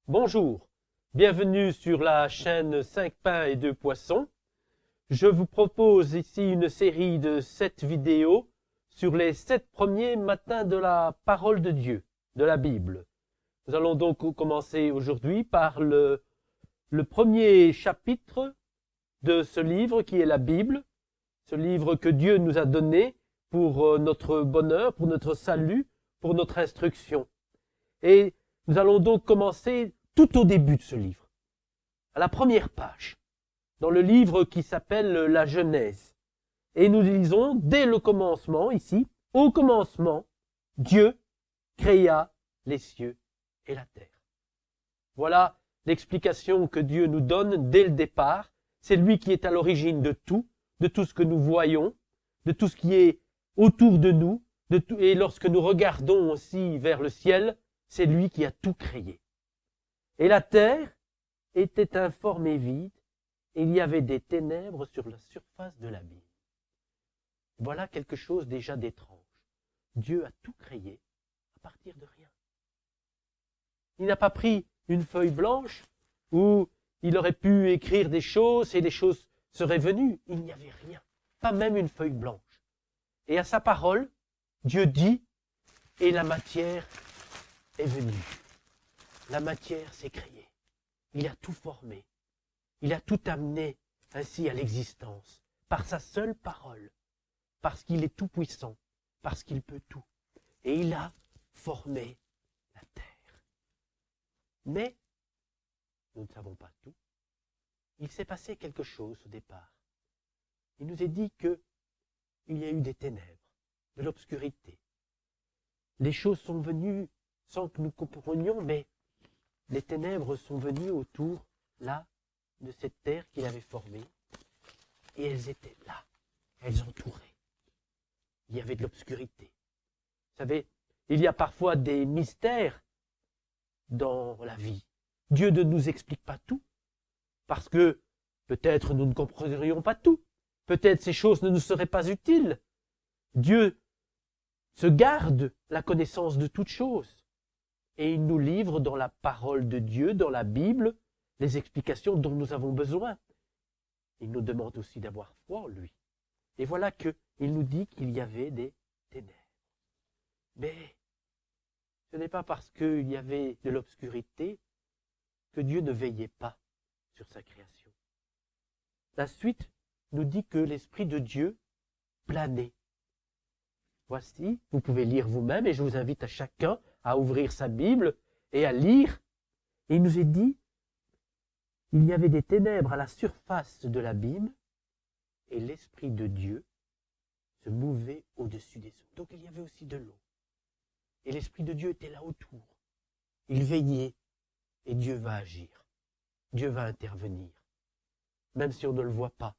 Bonjour, bienvenue sur la chaîne 5 pains et 2 poissons. Je vous propose ici une série de 7 vidéos sur les 7 premiers matins de la parole de Dieu, de la Bible. Nous allons donc commencer aujourd'hui par le premier chapitre de ce livre qui est la Bible, ce livre que Dieu nous a donné pour notre bonheur, pour notre salut, pour notre instruction. Et nous allons donc commencer tout au début de ce livre, à la première page, dans le livre qui s'appelle la Genèse. Et nous lisons dès le commencement, ici, au commencement, Dieu créa les cieux et la terre. Voilà l'explication que Dieu nous donne dès le départ. C'est lui qui est à l'origine de tout ce que nous voyons, de tout ce qui est autour de nous, et lorsque nous regardons aussi vers le ciel, c'est lui qui a tout créé. Et la terre était informe et vide, et il y avait des ténèbres sur la surface de l'abîme. Voilà quelque chose déjà d'étrange. Dieu a tout créé à partir de rien. Il n'a pas pris une feuille blanche où il aurait pu écrire des choses et les choses seraient venues. Il n'y avait rien, pas même une feuille blanche. Et à sa parole, Dieu dit, et la matière est venue. La matière s'est créée. Il a tout formé. Il a tout amené ainsi à l'existence, par sa seule parole, parce qu'il est tout puissant, parce qu'il peut tout. Et il a formé la terre. Mais, nous ne savons pas tout. Il s'est passé quelque chose au départ. Il nous est dit qu'il y a eu des ténèbres, de l'obscurité. Les choses sont venues sans que nous comprenions, mais les ténèbres sont venues autour, là, de cette terre qu'il avait formée, et elles étaient là, elles entouraient. Il y avait de l'obscurité. Vous savez, il y a parfois des mystères dans la vie. Dieu ne nous explique pas tout, parce que peut-être nous ne comprendrions pas tout. Peut-être ces choses ne nous seraient pas utiles. Dieu se garde la connaissance de toutes choses. Et il nous livre dans la parole de Dieu, dans la Bible, les explications dont nous avons besoin. Il nous demande aussi d'avoir foi en lui. Et voilà qu'il nous dit qu'il y avait des ténèbres. Mais ce n'est pas parce qu'il y avait de l'obscurité que Dieu ne veillait pas sur sa création. La suite nous dit que l'Esprit de Dieu planait. Voici, vous pouvez lire vous-même et je vous invite à chacun à ouvrir sa Bible et à lire. Et il nous est dit, il y avait des ténèbres à la surface de l'abîme et l'Esprit de Dieu se mouvait au-dessus des eaux. Donc il y avait aussi de l'eau. Et l'Esprit de Dieu était là autour. Il veillait et Dieu va agir. Dieu va intervenir. Même si on ne le voit pas.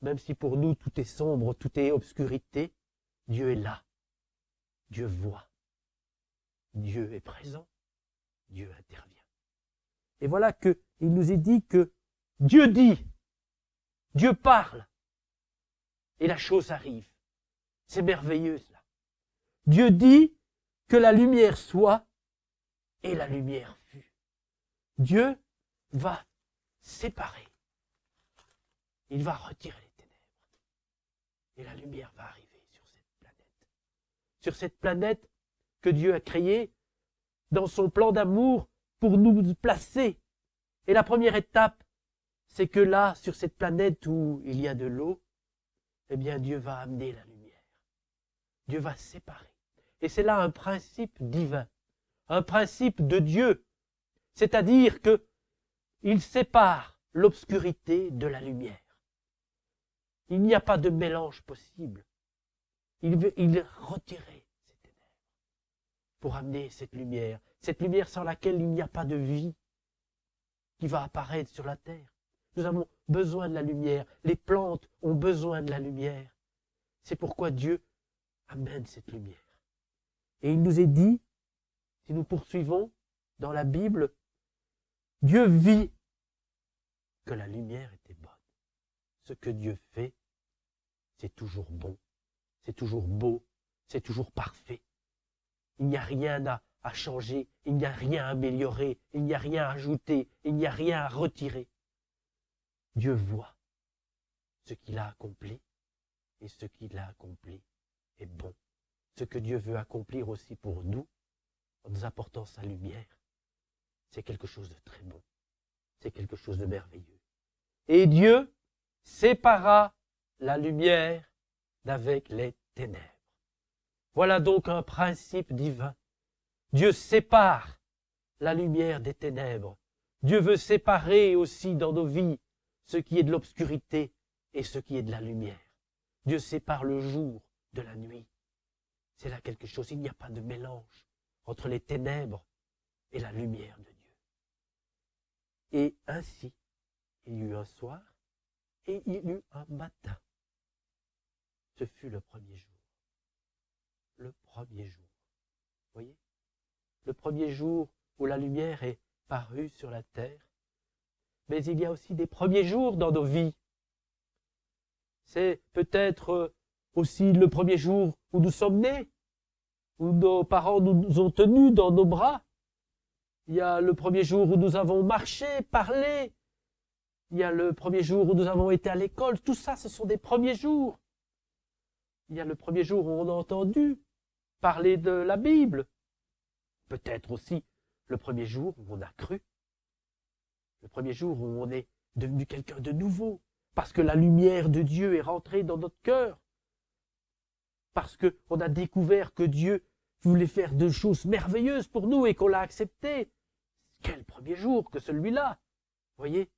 Même si pour nous tout est sombre, tout est obscurité, Dieu est là. Dieu voit. Dieu est présent. Dieu intervient. Et voilà qu'il nous est dit que Dieu dit, Dieu parle, et la chose arrive. C'est merveilleux cela. Dieu dit que la lumière soit, et la lumière fut. Dieu va séparer. Il va retirer les ténèbres. Et la lumière va arriver sur cette planète. Sur cette planète que Dieu a créée dans son plan d'amour pour nous placer. Et la première étape, c'est que là, sur cette planète où il y a de l'eau, eh bien Dieu va amener la lumière. Dieu va séparer. Et c'est là un principe divin, un principe de Dieu. C'est-à-dire qu'il sépare l'obscurité de la lumière. Il n'y a pas de mélange possible. Il retirer ces ténèbres pour amener cette lumière sans laquelle il n'y a pas de vie qui va apparaître sur la terre. Nous avons besoin de la lumière. Les plantes ont besoin de la lumière. C'est pourquoi Dieu amène cette lumière. Et il nous est dit, si nous poursuivons dans la Bible, Dieu vit que la lumière était bonne. Ce que Dieu fait, c'est toujours bon, c'est toujours beau, c'est toujours parfait. Il n'y a rien à changer, il n'y a rien à améliorer, il n'y a rien à ajouter, il n'y a rien à retirer. Dieu voit ce qu'il a accompli et ce qu'il a accompli est bon. Ce que Dieu veut accomplir aussi pour nous, en nous apportant sa lumière, c'est quelque chose de très bon. C'est quelque chose de merveilleux. Et Dieu sépara la lumière d'avec les ténèbres. Voilà donc un principe divin. Dieu sépare la lumière des ténèbres. Dieu veut séparer aussi dans nos vies ce qui est de l'obscurité et ce qui est de la lumière. Dieu sépare le jour de la nuit. C'est là quelque chose, il n'y a pas de mélange entre les ténèbres et la lumière de Dieu. Et ainsi, il y eut un soir et il y eut un matin. Ce fut le premier jour. Le premier jour. Vous voyez? Le premier jour où la lumière est parue sur la terre. Mais il y a aussi des premiers jours dans nos vies. C'est peut-être aussi le premier jour où nous sommes nés, où nos parents nous ont tenus dans nos bras. Il y a le premier jour où nous avons marché, parlé. Il y a le premier jour où nous avons été à l'école. Tout ça, ce sont des premiers jours. Il y a le premier jour où on a entendu parler de la Bible. Peut-être aussi le premier jour où on a cru. Le premier jour où on est devenu quelqu'un de nouveau. Parce que la lumière de Dieu est rentrée dans notre cœur. Parce qu'on a découvert que Dieu voulait faire de choses merveilleuses pour nous et qu'on l'a accepté. Quel premier jour que celui-là! Voyez,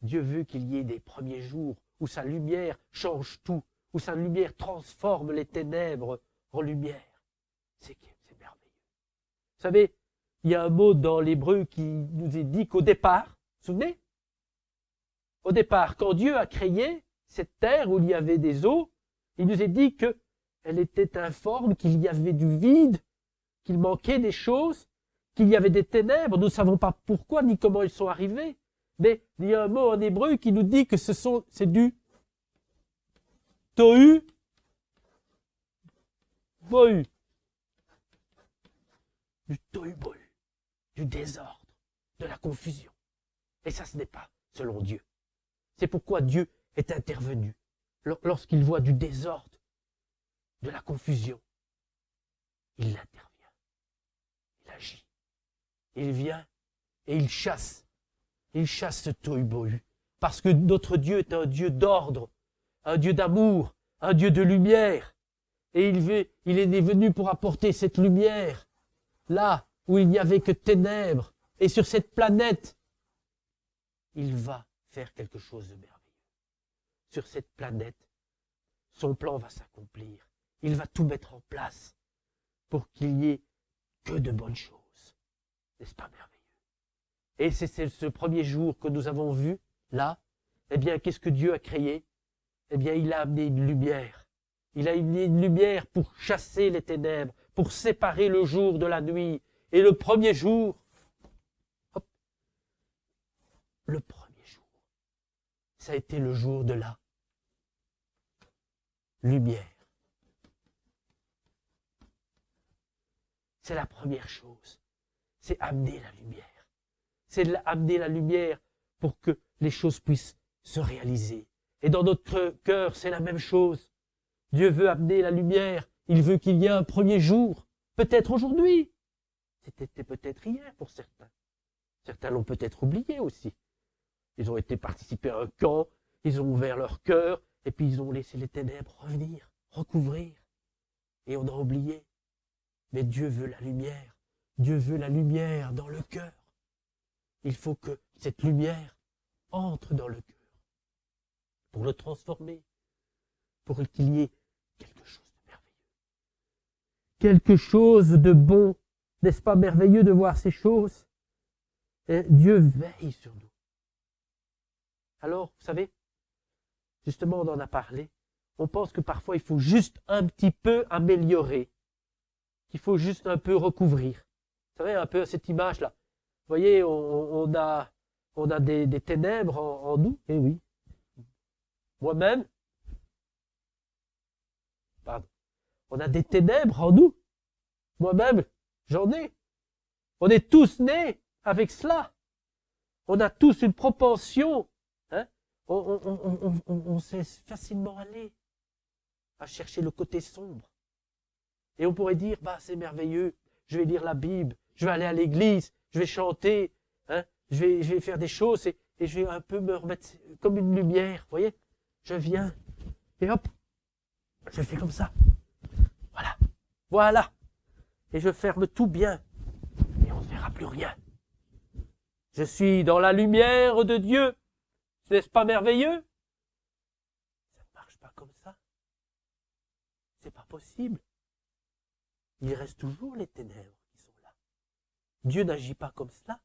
Dieu veut qu'il y ait des premiers jours où sa lumière change tout, où sa lumière transforme les ténèbres en lumière. C'est merveilleux. Vous savez, il y a un mot dans l'hébreu qui nous est dit qu'au départ, vous vous souvenez? Au départ, quand Dieu a créé cette terre où il y avait des eaux, il nous est dit qu'elle était informe, qu'il y avait du vide, qu'il manquait des choses, qu'il y avait des ténèbres. Nous ne savons pas pourquoi ni comment elles sont arrivées. Mais il y a un mot en hébreu qui nous dit que c'est du tohu bohu. Du tohu bohu, du désordre, de la confusion. Et ça, ce n'est pas selon Dieu. C'est pourquoi Dieu est intervenu. Lorsqu'il voit du désordre, de la confusion, il intervient. Il agit. Il vient et il chasse. Il chasse ce tohu-bohu. Parce que notre Dieu est un Dieu d'ordre, un Dieu d'amour, un Dieu de lumière. Et il est venu pour apporter cette lumière là où il n'y avait que ténèbres. Et sur cette planète, il va faire quelque chose de merveilleux. Sur cette planète, son plan va s'accomplir. Il va tout mettre en place pour qu'il n'y ait que de bonnes choses. N'est-ce pas merveilleux? Et c'est ce premier jour que nous avons vu, là, eh bien, qu'est-ce que Dieu a créé? Eh bien, il a amené une lumière. Il a amené une lumière pour chasser les ténèbres, pour séparer le jour de la nuit. Et le premier jour, hop, le premier jour, ça a été le jour de la lumière. C'est la première chose. C'est amener la lumière. C'est amener la lumière pour que les choses puissent se réaliser. Et dans notre cœur, c'est la même chose. Dieu veut amener la lumière. Il veut qu'il y ait un premier jour. Peut-être aujourd'hui. C'était peut-être hier pour certains. Certains l'ont peut-être oublié aussi. Ils ont été participer à un camp, ils ont ouvert leur cœur, et puis ils ont laissé les ténèbres revenir, recouvrir. Et on a oublié. Mais Dieu veut la lumière. Dieu veut la lumière dans le cœur. Il faut que cette lumière entre dans le cœur pour le transformer, pour qu'il y ait quelque chose de merveilleux. Quelque chose de bon. N'est-ce pas merveilleux de voir ces choses? Et Dieu veille sur nous. Alors, vous savez, justement, on en a parlé. On pense que parfois, il faut juste un petit peu améliorer. Qu'il faut juste un peu recouvrir. Vous savez, un peu cette image-là. Vous voyez, on a des ténèbres en nous. Eh oui. Moi-même, pardon. On a des ténèbres en nous. Moi-même, j'en ai. On est tous nés avec cela. On a tous une propension. Hein? On sait facilement aller à chercher le côté sombre. Et on pourrait dire, bah c'est merveilleux, je vais lire la Bible, je vais aller à l'église, je vais chanter, hein? je vais faire des choses et je vais un peu me remettre comme une lumière, vous voyez. Je viens et hop, je fais comme ça. Voilà, voilà. Et je ferme tout bien et on ne verra plus rien. Je suis dans la lumière de Dieu. N'est-ce pas merveilleux? Ça ne marche pas comme ça. C'est pas possible. Il reste toujours les ténèbres qui sont là. Dieu n'agit pas comme cela.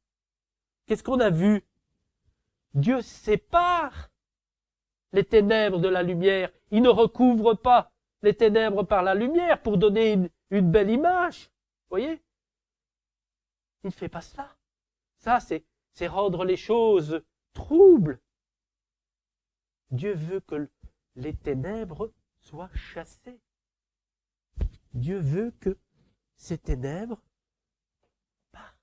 Qu'est-ce qu'on a vu? Dieu sépare les ténèbres de la lumière. Il ne recouvre pas les ténèbres par la lumière pour donner une belle image. Vous voyez? Il ne fait pas cela. Ça, c'est rendre les choses troubles. Dieu veut que les ténèbres soient chassées. Dieu veut que ces ténèbres partent.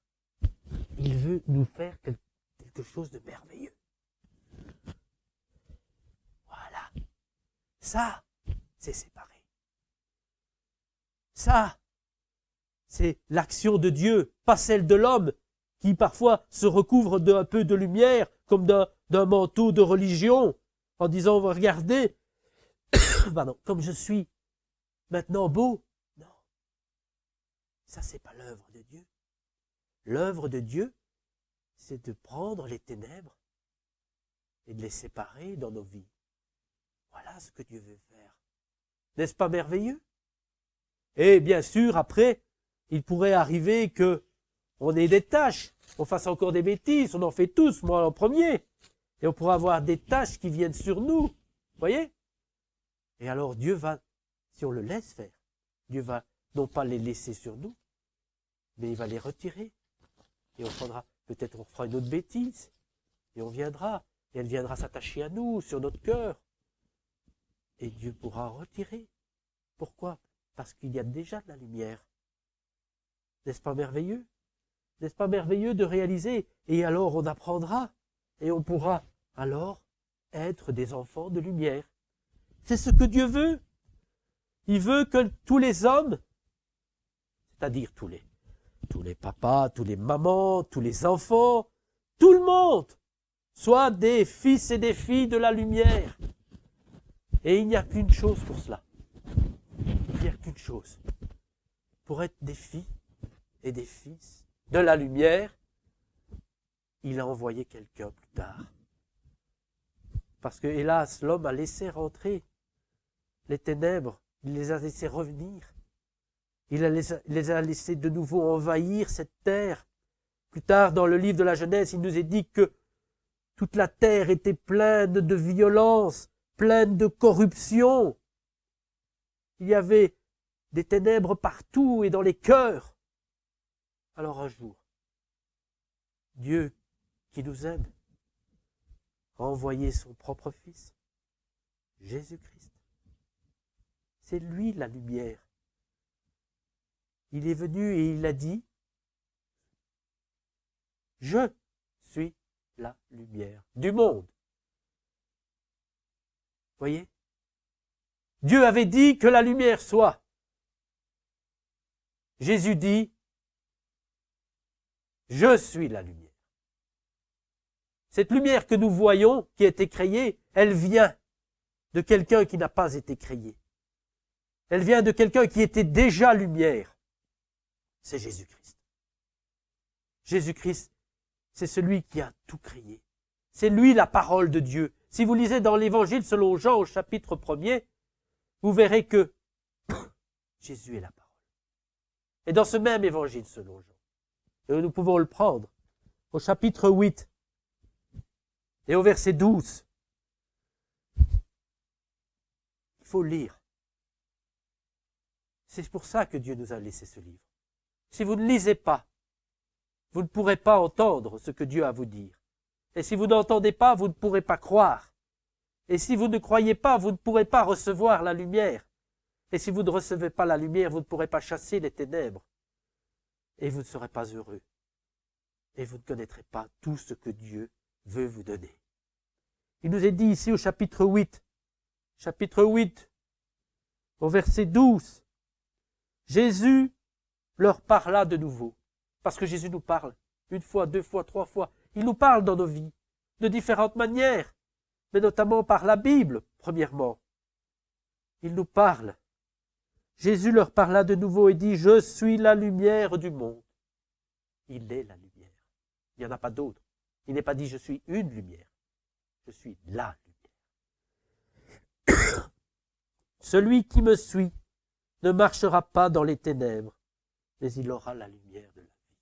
Il veut nous faire quelque chose de merveilleux. Voilà. Ça, c'est séparé. Ça, c'est l'action de Dieu, pas celle de l'homme, qui parfois se recouvre d'un peu de lumière, comme d'un manteau de religion, en disant, regardez, pardon, comme je suis maintenant beau. Non. Ça, c'est pas l'œuvre de Dieu. L'œuvre de Dieu, c'est de prendre les ténèbres et de les séparer dans nos vies. Voilà ce que Dieu veut faire. N'est-ce pas merveilleux? Et bien sûr, après, il pourrait arriver que on ait des tâches, on fasse encore des bêtises, on en fait tous, moi en premier. Et on pourra avoir des tâches qui viennent sur nous. Vous voyez? Et alors Dieu va, si on le laisse faire, Dieu va non pas les laisser sur nous, mais il va les retirer. Et on prendra, peut-être on fera une autre bêtise. Et on viendra, et elle viendra s'attacher à nous, sur notre cœur. Et Dieu pourra retirer. Pourquoi? Parce qu'il y a déjà de la lumière. N'est-ce pas merveilleux? N'est-ce pas merveilleux de réaliser? Et alors on apprendra, et on pourra alors être des enfants de lumière. C'est ce que Dieu veut. Il veut que tous les hommes, c'est-à-dire tous les papas, tous les mamans, tous les enfants, tout le monde, soient des fils et des filles de la lumière. Et il n'y a qu'une chose pour cela. Il n'y a qu'une chose. Pour être des filles et des fils de la lumière, il a envoyé quelqu'un plus tard. Parce que, hélas, l'homme a laissé rentrer les ténèbres, il les a laissés revenir. Il les a laissés de nouveau envahir cette terre. Plus tard, dans le livre de la Genèse, il nous est dit que toute la terre était pleine de violence, pleine de corruption. Il y avait des ténèbres partout et dans les cœurs. Alors un jour, Dieu, qui nous aime, a envoyé son propre Fils, Jésus-Christ. C'est lui la lumière. Il est venu et il a dit, je suis la lumière du monde. Voyez? Dieu avait dit que la lumière soit. Jésus dit, je suis la lumière. Cette lumière que nous voyons, qui a été créée, elle vient de quelqu'un qui n'a pas été créé. Elle vient de quelqu'un qui était déjà lumière. C'est Jésus-Christ. Jésus-Christ, c'est celui qui a tout créé. C'est lui la parole de Dieu. Si vous lisez dans l'Évangile selon Jean au chapitre 1er, vous verrez que Jésus est la parole. Et dans ce même Évangile selon Jean, et nous pouvons le prendre au chapitre 8 et au verset 12, il faut lire. C'est pour ça que Dieu nous a laissé ce livre. Si vous ne lisez pas, vous ne pourrez pas entendre ce que Dieu a à vous dire. Et si vous n'entendez pas, vous ne pourrez pas croire. Et si vous ne croyez pas, vous ne pourrez pas recevoir la lumière. Et si vous ne recevez pas la lumière, vous ne pourrez pas chasser les ténèbres. Et vous ne serez pas heureux. et vous ne connaîtrez pas tout ce que Dieu veut vous donner. Il nous est dit ici au chapitre 8, au verset 12, Jésus leur parla de nouveau, parce que Jésus nous parle une fois, deux fois, trois fois. Il nous parle dans nos vies de différentes manières, mais notamment par la Bible, premièrement. Il nous parle. Jésus leur parla de nouveau et dit, « Je suis la lumière du monde. » Il est la lumière. Il n'y en a pas d'autre. Il n'est pas dit, « Je suis une lumière. » Je suis la lumière. Celui qui me suit ne marchera pas dans les ténèbres, mais il aura la lumière de la vie.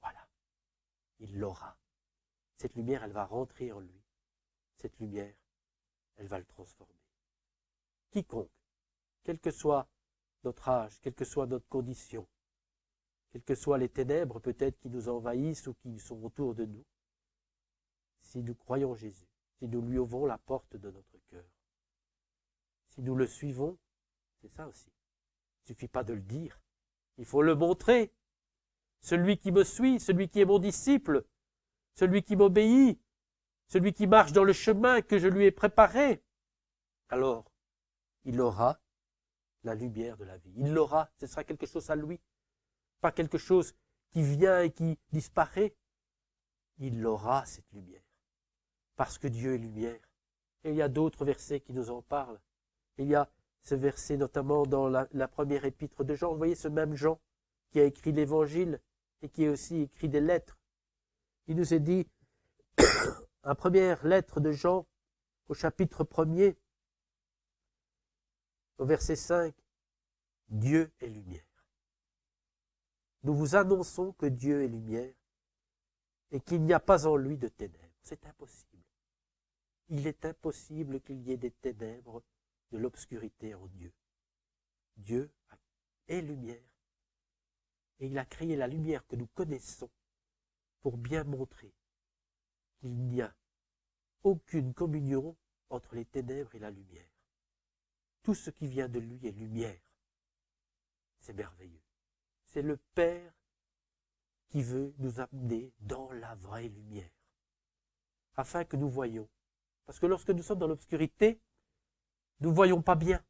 Voilà. Il l'aura. Cette lumière, elle va rentrer en lui. Cette lumière, elle va le transformer. Quiconque, quel que soit notre âge, quelle que soit notre condition, quelles que soient les ténèbres peut-être qui nous envahissent ou qui sont autour de nous, si nous croyons Jésus, si nous lui ouvrons la porte de notre cœur, si nous le suivons, c'est ça aussi. Il ne suffit pas de le dire, il faut le montrer. Celui qui me suit, celui qui est mon disciple, celui qui m'obéit, celui qui marche dans le chemin que je lui ai préparé, alors il aura la lumière de la vie. Il l'aura, ce sera quelque chose à lui, pas quelque chose qui vient et qui disparaît. Il aura cette lumière, parce que Dieu est lumière. Et il y a d'autres versets qui nous en parlent. Il y a ce verset notamment dans la première épître de Jean. Vous voyez ce même Jean qui a écrit l'Évangile et qui a aussi écrit des lettres. Il nous est dit, la première lettre de Jean, au chapitre 1er, au verset 5, Dieu est lumière. Nous vous annonçons que Dieu est lumière et qu'il n'y a pas en lui de ténèbres. C'est impossible. Il est impossible qu'il y ait des ténèbres, de l'obscurité en Dieu. Dieu est lumière et il a créé la lumière que nous connaissons pour bien montrer qu'il n'y a aucune communion entre les ténèbres et la lumière. Tout ce qui vient de lui est lumière. C'est merveilleux. C'est le Père qui veut nous amener dans la vraie lumière, afin que nous voyions. Parce que lorsque nous sommes dans l'obscurité, nous ne voyons pas bien.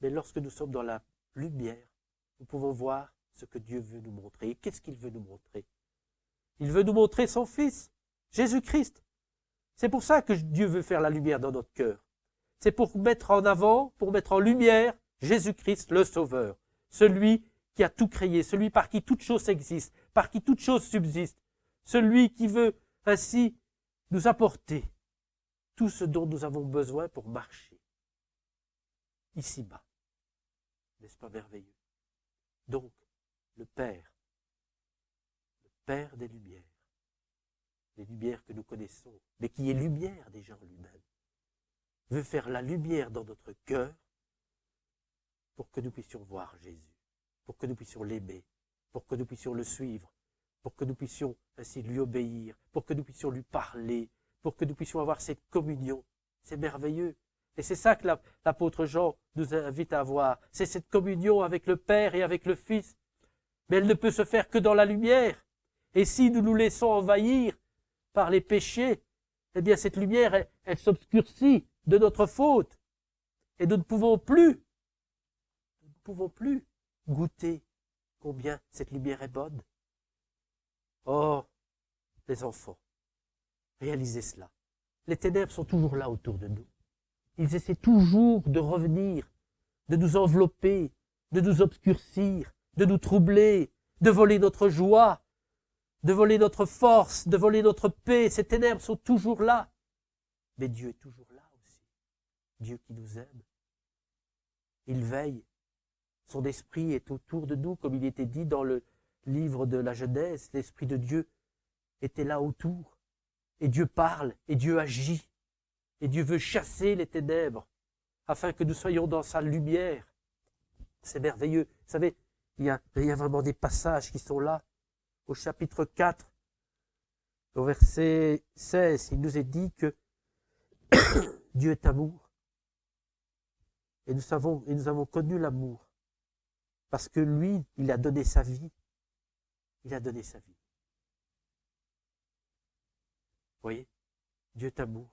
Mais lorsque nous sommes dans la lumière, nous pouvons voir ce que Dieu veut nous montrer. Et qu'est-ce qu'il veut nous montrer? Il veut nous montrer son Fils, Jésus-Christ. C'est pour ça que Dieu veut faire la lumière dans notre cœur. C'est pour mettre en avant, pour mettre en lumière Jésus-Christ, le Sauveur. Celui qui a tout créé, celui par qui toute chose existe, par qui toute chose subsiste. Celui qui veut ainsi nous apporter tout ce dont nous avons besoin pour marcher ici-bas. N'est-ce pas merveilleux? Donc, le Père des lumières, les lumières que nous connaissons, mais qui est lumière déjà en lui-même, veut faire la lumière dans notre cœur pour que nous puissions voir Jésus, pour que nous puissions l'aimer, pour que nous puissions le suivre, pour que nous puissions ainsi lui obéir, pour que nous puissions lui parler, pour que nous puissions avoir cette communion. C'est merveilleux. Et c'est ça que l'apôtre Jean nous invite à avoir. C'est cette communion avec le Père et avec le Fils. Mais elle ne peut se faire que dans la lumière. Et si nous nous laissons envahir par les péchés, eh bien cette lumière, elle s'obscurcit de notre faute. Et nous ne pouvons plus goûter combien cette lumière est bonne. Oh, les enfants, réalisez cela. Les ténèbres sont toujours là autour de nous. Ils essaient toujours de revenir, de nous envelopper, de nous obscurcir, de nous troubler, de voler notre joie, de voler notre force, de voler notre paix. Ces ténèbres sont toujours là. Mais Dieu est toujours là aussi. Dieu qui nous aime. Il veille. Son esprit est autour de nous, comme il était dit dans le livre de la Genèse. L'Esprit de Dieu était là autour. Et Dieu parle, et Dieu agit. Et Dieu veut chasser les ténèbres, afin que nous soyons dans sa lumière. C'est merveilleux. Vous savez, il y a vraiment des passages qui sont là. Au chapitre 4, au verset 16, il nous est dit que Dieu est amour. Et nous avons connu l'amour. Parce que lui, il a donné sa vie. il a donné sa vie. Vous voyez, Dieu est amour.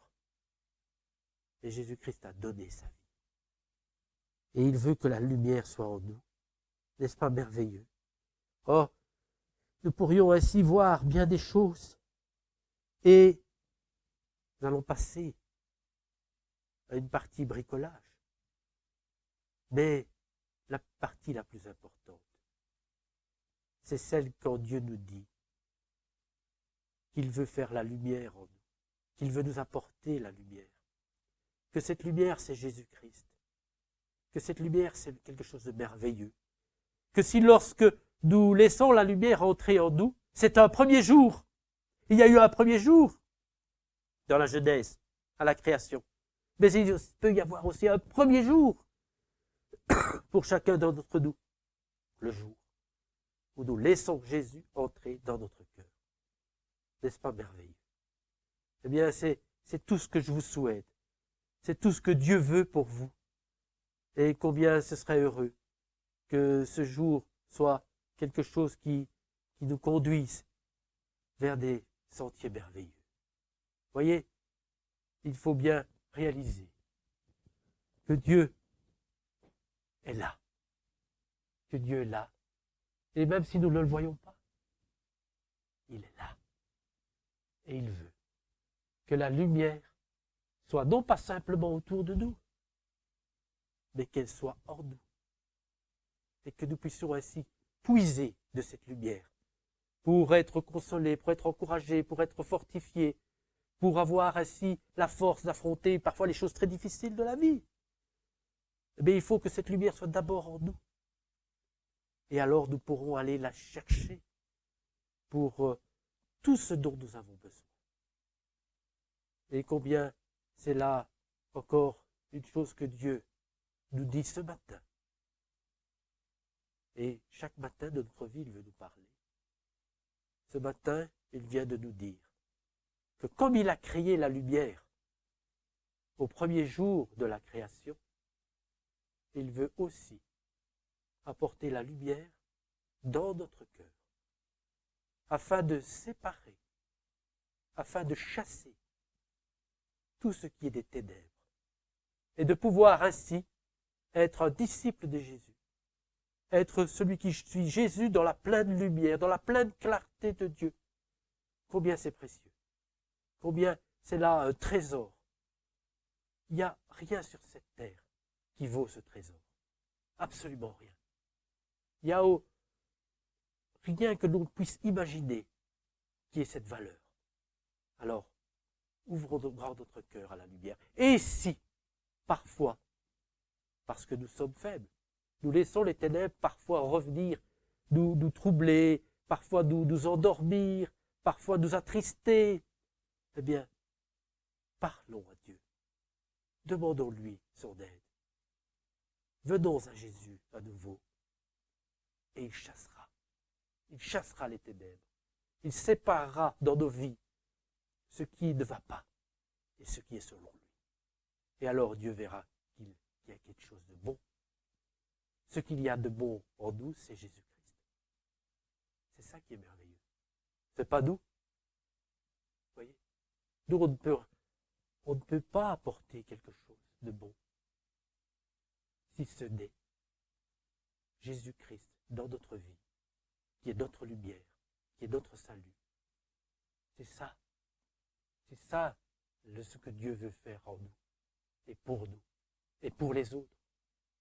Et Jésus-Christ a donné sa vie. Et il veut que la lumière soit en nous. N'est-ce pas merveilleux? Oh, nous pourrions ainsi voir bien des choses. Et nous allons passer à une partie bricolage. Mais la partie la plus importante, c'est celle quand Dieu nous dit qu'il veut faire la lumière en nous, qu'il veut nous apporter la lumière, que cette lumière, c'est Jésus-Christ, que cette lumière, c'est quelque chose de merveilleux, que si lorsque nous laissons la lumière entrer en nous, c'est un premier jour. Il y a eu un premier jour dans la Genèse, à la création. Mais il peut y avoir aussi un premier jour pour chacun d'entre nous, le jour où nous laissons Jésus entrer dans notre cœur. N'est-ce pas merveilleux? Eh bien, c'est tout ce que je vous souhaite. C'est tout ce que Dieu veut pour vous. Et combien ce serait heureux que ce jour soit quelque chose qui nous conduise vers des sentiers merveilleux. Voyez, il faut bien réaliser que Dieu est là. Que Dieu est là. Et même si nous ne le voyons pas, il est là. Et il veut que la lumière soit non pas simplement autour de nous, mais qu'elle soit en nous. Et que nous puissions ainsi puiser de cette lumière pour être consolés, pour être encouragés, pour être fortifiés, pour avoir ainsi la force d'affronter parfois les choses très difficiles de la vie. Mais il faut que cette lumière soit d'abord en nous. Et alors nous pourrons aller la chercher pour tout ce dont nous avons besoin. Et combien c'est là encore une chose que Dieu nous dit ce matin. Et chaque matin de notre vie, il veut nous parler. Ce matin, il vient de nous dire que comme il a créé la lumière au premier jour de la création, il veut aussi apporter la lumière dans notre cœur, afin de séparer, afin de chasser tout ce qui est des ténèbres, et de pouvoir ainsi être un disciple de Jésus, être celui qui suit Jésus dans la pleine lumière, dans la pleine clarté de Dieu. Combien c'est précieux, combien c'est là un trésor. Il n'y a rien sur cette terre qui vaut ce trésor, absolument rien. Il n'y a rien que l'on puisse imaginer qui ait cette valeur. Alors, ouvrons grand notre cœur à la lumière. Et si, parfois, parce que nous sommes faibles, nous laissons les ténèbres parfois revenir, nous troubler, parfois nous endormir, parfois nous attrister, eh bien, parlons à Dieu. Demandons-lui son aide. Venons à Jésus à nouveau. Et il chassera les ténèbres. Il séparera dans nos vies ce qui ne va pas et ce qui est selon lui. Et alors Dieu verra qu'il y a quelque chose de bon. Ce qu'il y a de bon en nous, c'est Jésus-Christ. C'est ça qui est merveilleux. C'est pas nous. Vous voyez? Nous, on ne peut pas apporter quelque chose de bon si ce n'est Jésus-Christ dans notre vie, qui est notre lumière, qui est notre salut. C'est ça ce que Dieu veut faire en nous, et pour les autres.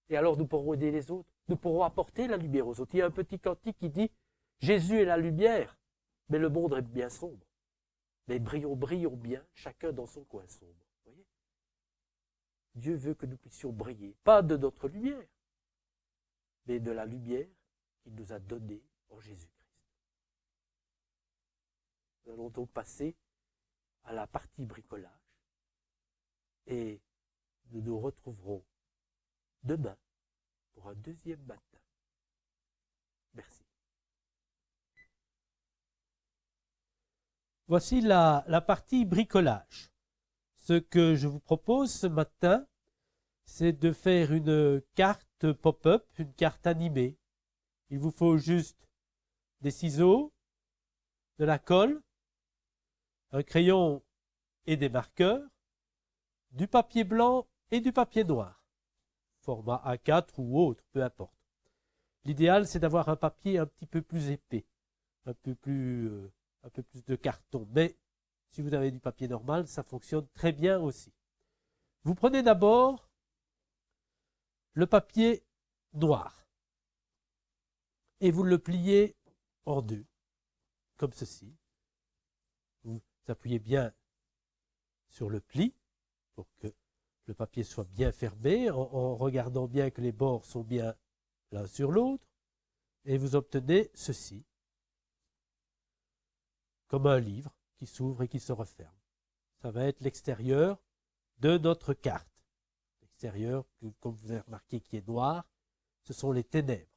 Et alors nous pourrons aider les autres, nous pourrons apporter la lumière aux autres. Il y a un petit cantique qui dit « Jésus est la lumière, mais le monde est bien sombre. Mais brillons bien, chacun dans son coin sombre. » Vous voyez? Dieu veut que nous puissions briller, pas de notre lumière, mais de la lumière qu'il nous a donnée en Jésus-Christ. Nous allons donc passer à la partie bricolage et nous nous retrouverons demain pour un deuxième matin. Merci. Voici la partie bricolage. Ce que je vous propose ce matin, c'est de faire une carte pop-up, une carte animée. Il vous faut juste des ciseaux, de la colle, un crayon et des marqueurs, du papier blanc et du papier noir, format A4 ou autre, peu importe. L'idéal, c'est d'avoir un papier un petit peu plus épais, un peu plus de carton. Mais si vous avez du papier normal, ça fonctionne très bien aussi. Vous prenez d'abord le papier noir et vous le pliez en deux, comme ceci. Vous appuyez bien sur le pli pour que le papier soit bien fermé, en regardant bien que les bords sont bien l'un sur l'autre, et vous obtenez ceci, comme un livre qui s'ouvre et qui se referme. Ça va être l'extérieur de notre carte. L'extérieur, comme vous avez remarqué, qui est noir, ce sont les ténèbres.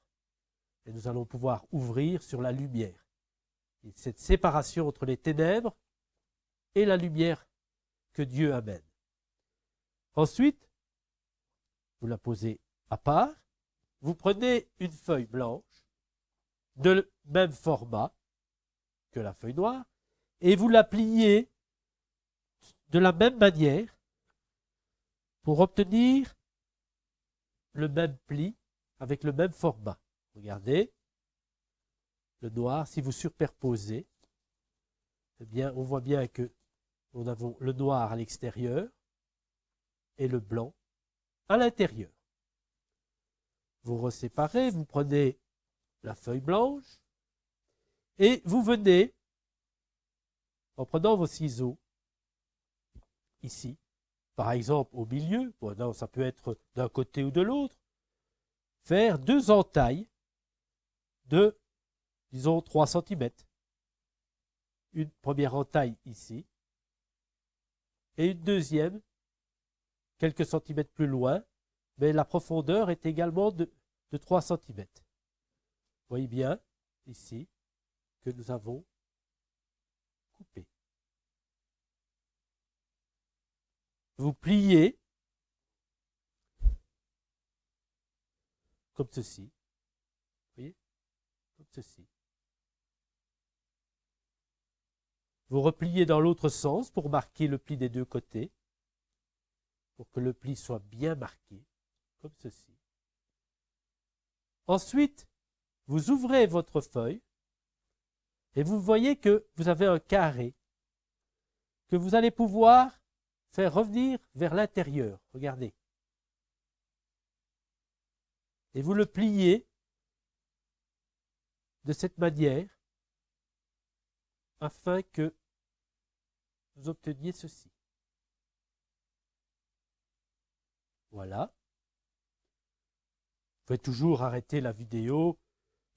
Et nous allons pouvoir ouvrir sur la lumière. Et cette séparation entre les ténèbres et la lumière que Dieu amène. Ensuite, vous la posez à part. Vous prenez une feuille blanche de même format que la feuille noire et vous la pliez de la même manière pour obtenir le même pli avec le même format. Regardez, le noir, si vous superposez, eh bien, on voit bien que nous avons le noir à l'extérieur et le blanc à l'intérieur. Vous reséparez, vous prenez la feuille blanche et vous venez, en prenant vos ciseaux, ici, par exemple au milieu, bon, non, ça peut être d'un côté ou de l'autre, faire deux entailles de, disons, 3 cm. Une première entaille ici et une deuxième, quelques centimètres plus loin, mais la profondeur est également de 3 cm. Vous voyez bien ici que nous avons coupé. Vous pliez comme ceci. Vous voyez? Comme ceci. Vous repliez dans l'autre sens pour marquer le pli des deux côtés, pour que le pli soit bien marqué, comme ceci. Ensuite, vous ouvrez votre feuille et vous voyez que vous avez un carré que vous allez pouvoir faire revenir vers l'intérieur. Regardez. Et vous le pliez de cette manière afin que vous obteniez ceci. Voilà. Vous pouvez toujours arrêter la vidéo,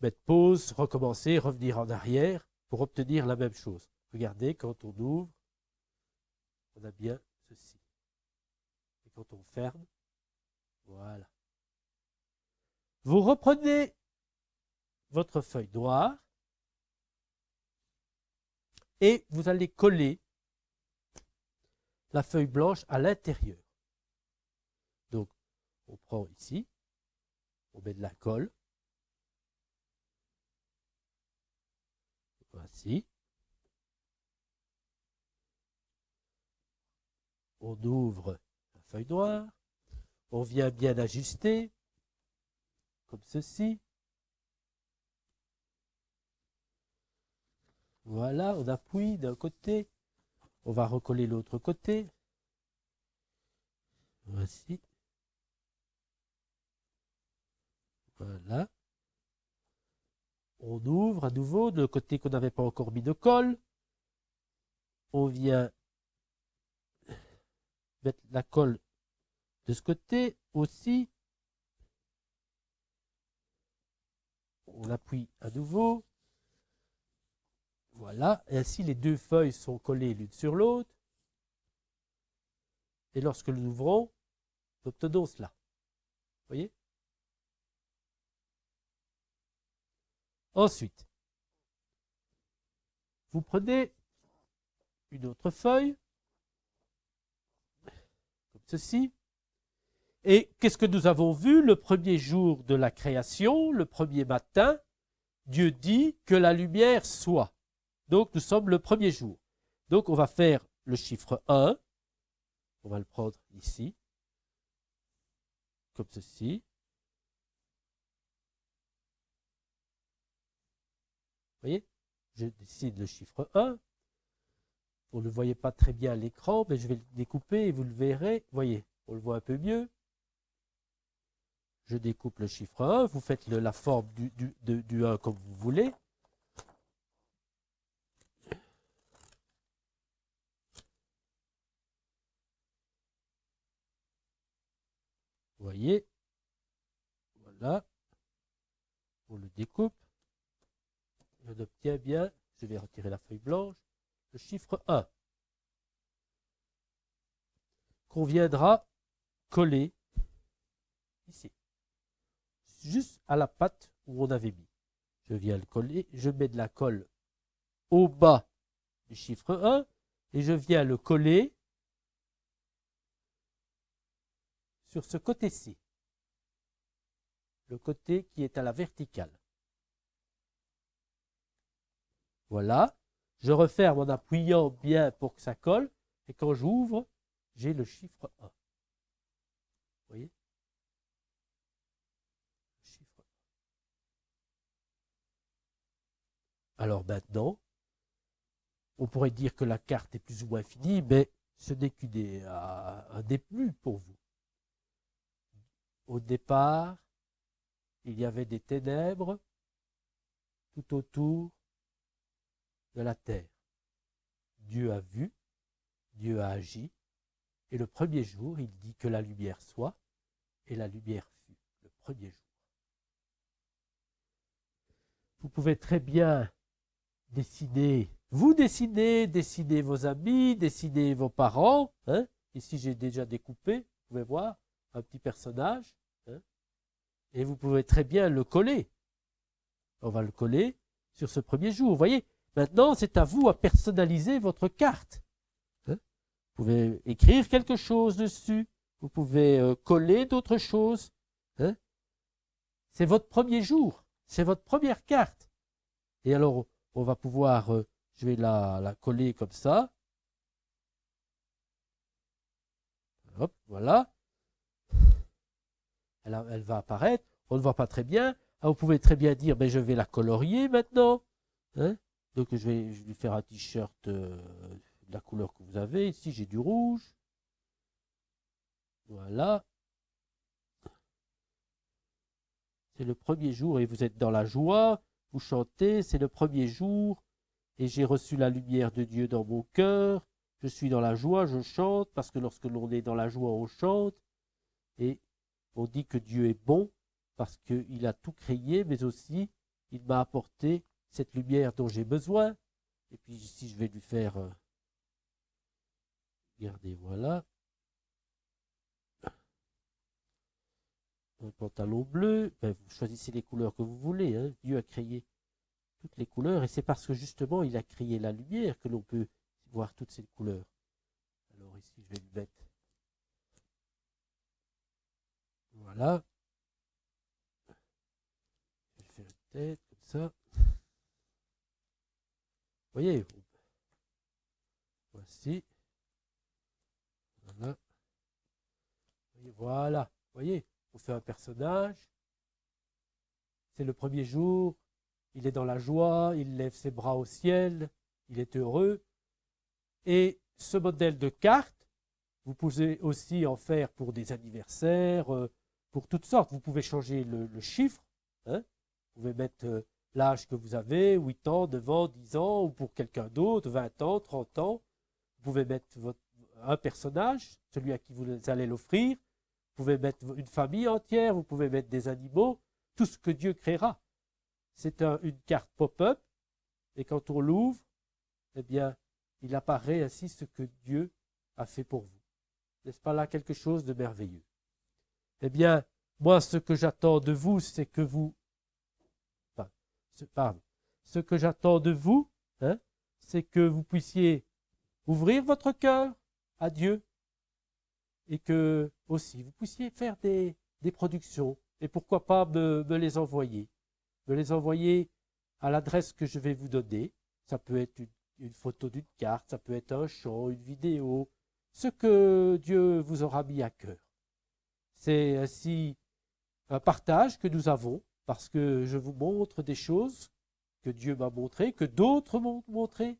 mettre pause, recommencer, revenir en arrière pour obtenir la même chose. Regardez, quand on ouvre, on a bien ceci. Et quand on ferme, voilà. Vous reprenez votre feuille noire et vous allez coller la feuille blanche à l'intérieur. Donc, on prend ici, on met de la colle. Voici. On ouvre la feuille noire. On vient bien ajuster, comme ceci. Voilà, on appuie d'un côté. On va recoller l'autre côté. Voici. Voilà. On ouvre à nouveau de le côté qu'on n'avait pas encore mis de colle. On vient mettre la colle de ce côté aussi. On appuie à nouveau. Voilà. Et ainsi, les deux feuilles sont collées l'une sur l'autre. Et lorsque nous ouvrons, nous obtenons cela. Vous voyez? Ensuite, vous prenez une autre feuille, comme ceci, et qu'est-ce que nous avons vu le premier jour de la création, le premier matin? Dieu dit que la lumière soit. Donc, nous sommes le premier jour. Donc, on va faire le chiffre 1. On va le prendre ici, comme ceci. Vous voyez, je décide le chiffre 1. Vous ne voyez pas très bien à l'écran, mais je vais le découper et vous le verrez. Vous voyez, on le voit un peu mieux. Je découpe le chiffre 1. Vous faites la forme du 1 comme vous voulez. Vous voyez, voilà, on le découpe, on obtient bien, je vais retirer la feuille blanche, le chiffre 1, qu'on viendra coller ici, juste à la patte où on avait mis. Je viens le coller, je mets de la colle au bas du chiffre 1 et je viens le coller sur ce côté-ci, le côté qui est à la verticale. Voilà, je referme en appuyant bien pour que ça colle, et quand j'ouvre, j'ai le chiffre 1. Vous voyez? Le chiffre 1. Alors maintenant, on pourrait dire que la carte est plus ou moins finie, mais ce n'est qu'un début pour vous. Au départ, il y avait des ténèbres tout autour de la terre. Dieu a vu, Dieu a agi, et le premier jour, il dit que la lumière soit, et la lumière fut, le premier jour. Vous pouvez très bien décider, vous décidez vos amis, décidez vos parents. Hein. Ici, j'ai déjà découpé, vous pouvez voir, un petit personnage. Hein. Et vous pouvez très bien le coller. On va le coller sur ce premier jour. Vous voyez, maintenant, c'est à vous à personnaliser votre carte. Hein. Vous pouvez écrire quelque chose dessus. Vous pouvez coller d'autres choses. Hein. C'est votre premier jour. C'est votre première carte. Et alors, on va pouvoir, je vais la coller comme ça. Hop, voilà. Elle va apparaître. On ne voit pas très bien. Ah, vous pouvez très bien dire, ben, je vais la colorier maintenant. Hein. Donc, je vais lui faire un t-shirt de la couleur que vous avez. Ici, j'ai du rouge. Voilà. C'est le premier jour et vous êtes dans la joie. Vous chantez, c'est le premier jour. Et j'ai reçu la lumière de Dieu dans mon cœur. Je suis dans la joie, je chante, parce que lorsque l'on est dans la joie, on chante. Et on dit que Dieu est bon, parce qu'il a tout créé, mais aussi, il m'a apporté cette lumière dont j'ai besoin. Et puis ici, je vais lui faire... regardez, voilà. Un pantalon bleu. Ben, vous choisissez les couleurs que vous voulez. Hein. Dieu a créé toutes les couleurs. Et c'est parce que justement, il a créé la lumière que l'on peut voir toutes ces couleurs. Alors ici, je vais lui mettre... Voilà. Je vais faire une tête comme ça. Vous voyez, voici. Voilà. Voilà. Vous voyez, on fait un personnage. C'est le premier jour. Il est dans la joie. Il lève ses bras au ciel. Il est heureux. Et ce modèle de carte, vous pouvez aussi en faire pour des anniversaires, pour toutes sortes. Vous pouvez changer le chiffre. Hein. Vous pouvez mettre l'âge que vous avez, 8 ans, 9 ans, 10 ans, ou pour quelqu'un d'autre, 20 ans, 30 ans. Vous pouvez mettre un personnage, celui à qui vous allez l'offrir. Vous pouvez mettre une famille entière, vous pouvez mettre des animaux, tout ce que Dieu créera. C'est une carte pop-up, et quand on l'ouvre, eh bien, il apparaît ainsi ce que Dieu a fait pour vous. N'est-ce pas là quelque chose de merveilleux? Eh bien, moi, ce que j'attends de vous, c'est que vous... Ce que j'attends de vous, hein, c'est que vous puissiez ouvrir votre cœur à Dieu et que aussi vous puissiez faire des productions et pourquoi pas me les envoyer. Me les envoyer à l'adresse que je vais vous donner Ça peut être une photo d'une carte, ça peut être un chant, une vidéo, ce que Dieu vous aura mis à cœur. C'est ainsi un partage que nous avons, parce que je vous montre des choses que Dieu m'a montrées, que d'autres m'ont montrées,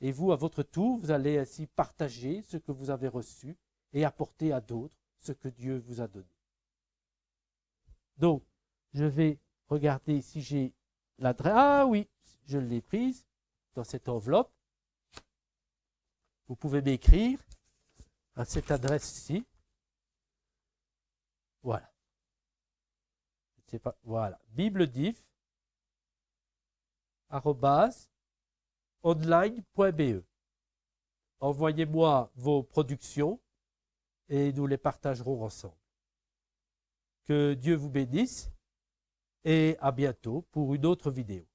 et vous, à votre tour, vous allez ainsi partager ce que vous avez reçu et apporter à d'autres ce que Dieu vous a donné. Donc, je vais regarder si j'ai l'adresse. Ah oui, je l'ai prise dans cette enveloppe. Vous pouvez m'écrire à cette adresse-ci. Voilà. Je sais pas, voilà. bibledif@online.be. Envoyez-moi vos productions et nous les partagerons ensemble. Que Dieu vous bénisse et à bientôt pour une autre vidéo.